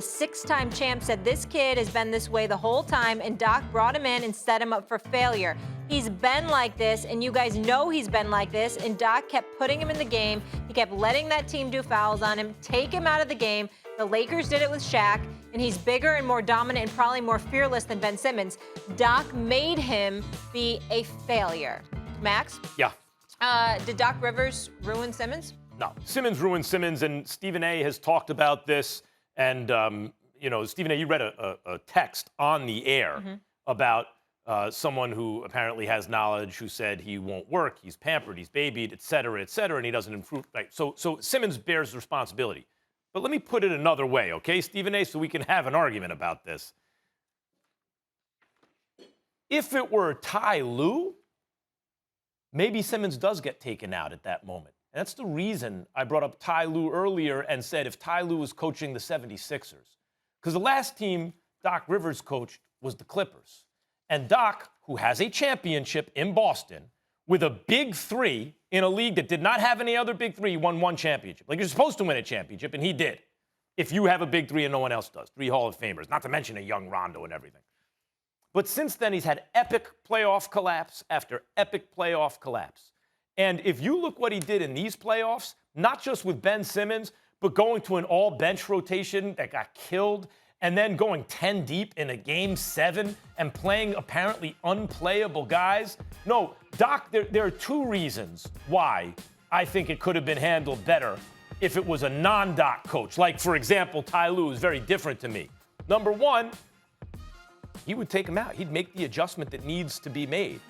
Six-time champ said this kid has been this way the whole time, and Doc brought him in and set him up for failure. He's been like this, and you guys know he's been like this, and Doc kept putting him in the game. He kept letting that team do fouls on him, take him out of the game. The Lakers did it with Shaq, and he's bigger and more dominant and probably more fearless than Ben Simmons. Doc made him be a failure. Max? Yeah. Did Doc Rivers ruin Simmons? No. Simmons ruined Simmons, and Stephen A. has talked about this. And, Stephen A., you read a text on the air about someone who apparently has knowledge who said he won't work, he's pampered, he's babied, et cetera, and he doesn't improve. Right? So Simmons bears responsibility. But let me put it another way, okay, Stephen A., so we can have an argument about this. If it were Ty Lue, maybe Simmons does get taken out at that moment. And that's the reason I brought up Ty Lue earlier and said if Ty Lue was coaching the 76ers. Because the last team Doc Rivers coached was the Clippers. And Doc, who has a championship in Boston with a big three in a league that did not have any other big three, won one championship. Like, you're supposed to win a championship, and he did. If you have a big three and no one else does. 3 Hall of Famers, not to mention a young Rondo and everything. But since then, he's had epic playoff collapse after epic playoff collapse. And if you look what he did in these playoffs, not just with Ben Simmons, but going to an all-bench rotation that got killed, and then going 10 deep in a Game 7 and playing apparently unplayable guys. No, Doc, there are 2 reasons why I think it could have been handled better if it was a non-Doc coach. Like, for example, Ty Lue is very different to me. Number 1, he would take him out. He'd make the adjustment that needs to be made.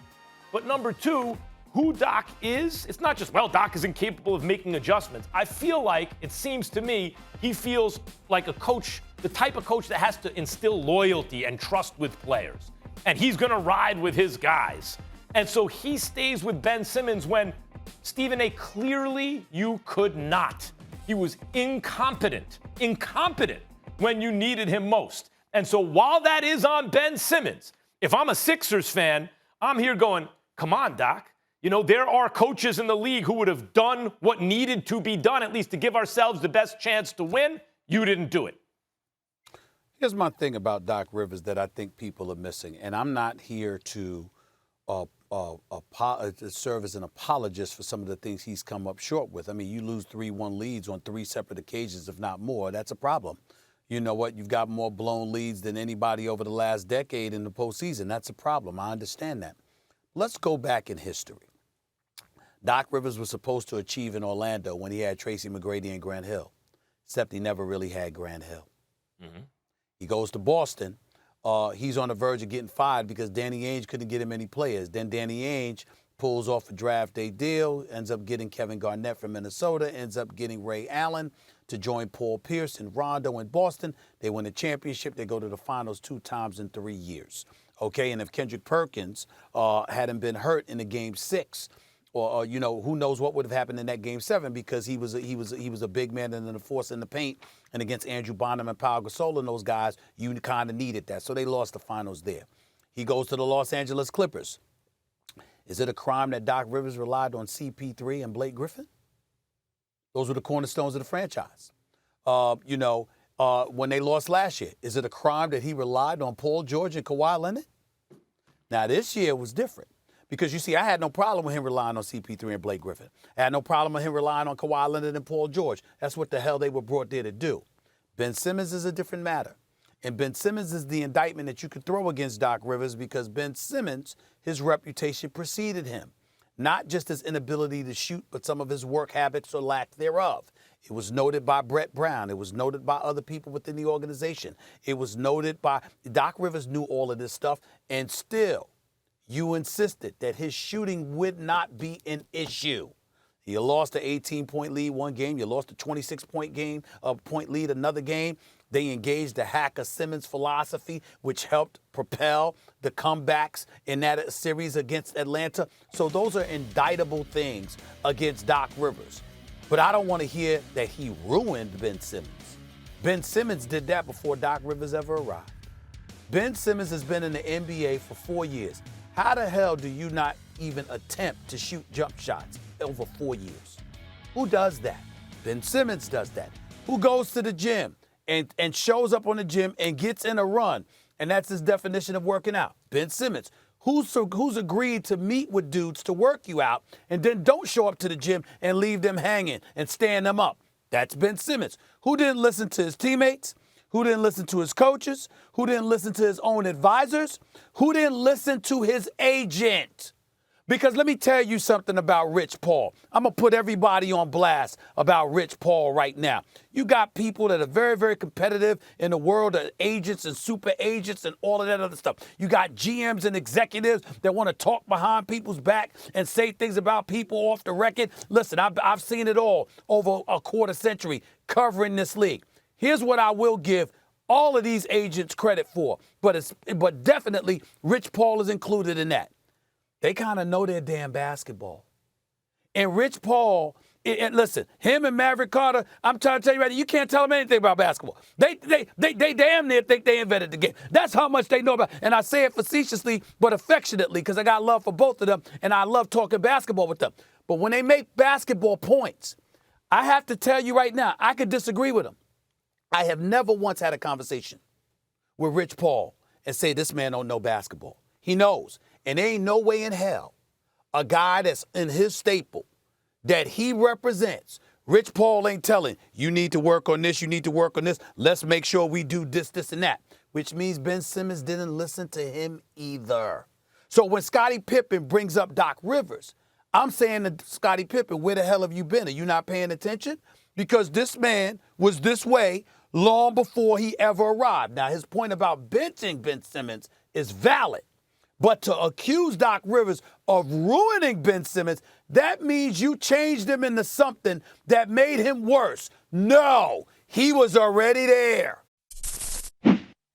But number 2, who Doc is, it's not just, well, Doc is incapable of making adjustments. I feel like, it seems to me, he feels like a coach, the type of coach that has to instill loyalty and trust with players. And he's going to ride with his guys. And so he stays with Ben Simmons when, Stephen A., clearly you could not. He was incompetent when you needed him most. And so while that is on Ben Simmons, if I'm a Sixers fan, I'm here going, come on, Doc. You know, there are coaches in the league who would have done what needed to be done, at least to give ourselves the best chance to win. You didn't do it. Here's my thing about Doc Rivers that I think people are missing, and I'm not here to serve as an apologist for some of the things he's come up short with. I mean, you lose 3-1 leads on 3 separate occasions, if not more. That's a problem. You know what? You've got more blown leads than anybody over the last decade in the postseason. That's a problem. I understand that. Let's go back in history. Doc Rivers was supposed to achieve in Orlando when he had Tracy McGrady and Grant Hill, except he never really had Grant Hill. He goes to Boston. He's on the verge of getting fired because Danny Ainge couldn't get him any players. Then Danny Ainge pulls off a draft day deal, ends up getting Kevin Garnett from Minnesota, ends up getting Ray Allen to join Paul Pierce and Rondo in Boston. They win a championship. They go to the finals 2 times in 3 years. Okay, and if Kendrick Perkins hadn't been hurt in the Game 6, or who knows what would have happened in that Game 7 because he was a big man and then a force in the paint. And against Andrew Bynum and Pau Gasol and those guys, you kind of needed that. So they lost the finals there. He goes to the Los Angeles Clippers. Is it a crime that Doc Rivers relied on CP3 and Blake Griffin? Those were the cornerstones of the franchise. When they lost last year, is it a crime that he relied on Paul George and Kawhi Leonard? Now, this year was different. Because, you see, I had no problem with him relying on CP3 and Blake Griffin. I had no problem with him relying on Kawhi Leonard and Paul George. That's what the hell they were brought there to do. Ben Simmons is a different matter. And Ben Simmons is the indictment that you could throw against Doc Rivers because Ben Simmons, his reputation preceded him. Not just his inability to shoot, but some of his work habits or lack thereof. It was noted by Brett Brown. It was noted by other people within the organization. It was noted by Doc Rivers knew all of this stuff, and still, you insisted that his shooting would not be an issue. You lost an 18-point lead one game. You lost a 26-point lead another game. They engaged the Hacker-Simmons philosophy, which helped propel the comebacks in that series against Atlanta. So those are indictable things against Doc Rivers. But I don't want to hear that he ruined Ben Simmons. Ben Simmons did that before Doc Rivers ever arrived. Ben Simmons has been in the NBA for 4 years. How the hell do you not even attempt to shoot jump shots over 4 years? Who does that? Ben Simmons does that. Who goes to the gym and shows up on the gym and gets in a run. And that's his definition of working out. Ben Simmons, who's agreed to meet with dudes to work you out and then don't show up to the gym and leave them hanging and stand them up. That's Ben Simmons, who didn't listen to his teammates, who didn't listen to his coaches, who didn't listen to his own advisors, who didn't listen to his agent. Because let me tell you something about Rich Paul. I'm going to put everybody on blast about Rich Paul right now. You got people that are very, very competitive in the world of agents and super agents and all of that other stuff. You got GMs and executives that want to talk behind people's back and say things about people off the record. Listen, I've seen it all over a quarter century covering this league. Here's what I will give all of these agents credit for, but definitely Rich Paul is included in that. They kind of know their damn basketball. And Rich Paul, and listen, him and Maverick Carter, I'm trying to tell you right now, you can't tell them anything about basketball. They damn near think they invented the game. That's how much they know about it. And I say it facetiously, but affectionately, because I got love for both of them, and I love talking basketball with them. But when they make basketball points, I have to tell you right now, I could disagree with them. I have never once had a conversation with Rich Paul and say this man don't know basketball. He knows. And there ain't no way in hell a guy that's in his staple that he represents, Rich Paul ain't telling, you need to work on this, you need to work on this. Let's make sure we do this, this, and that. Which means Ben Simmons didn't listen to him either. So when Scottie Pippen brings up Doc Rivers, I'm saying to Scottie Pippen, where the hell have you been? Are you not paying attention? Because this man was this way long before he ever arrived. Now, his point about benching Ben Simmons is valid. But to accuse Doc Rivers of ruining Ben Simmons, that means you changed him into something that made him worse. No, he was already there.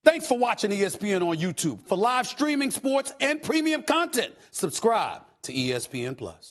Thanks for watching ESPN on YouTube. For live streaming sports and premium content, subscribe to ESPN+.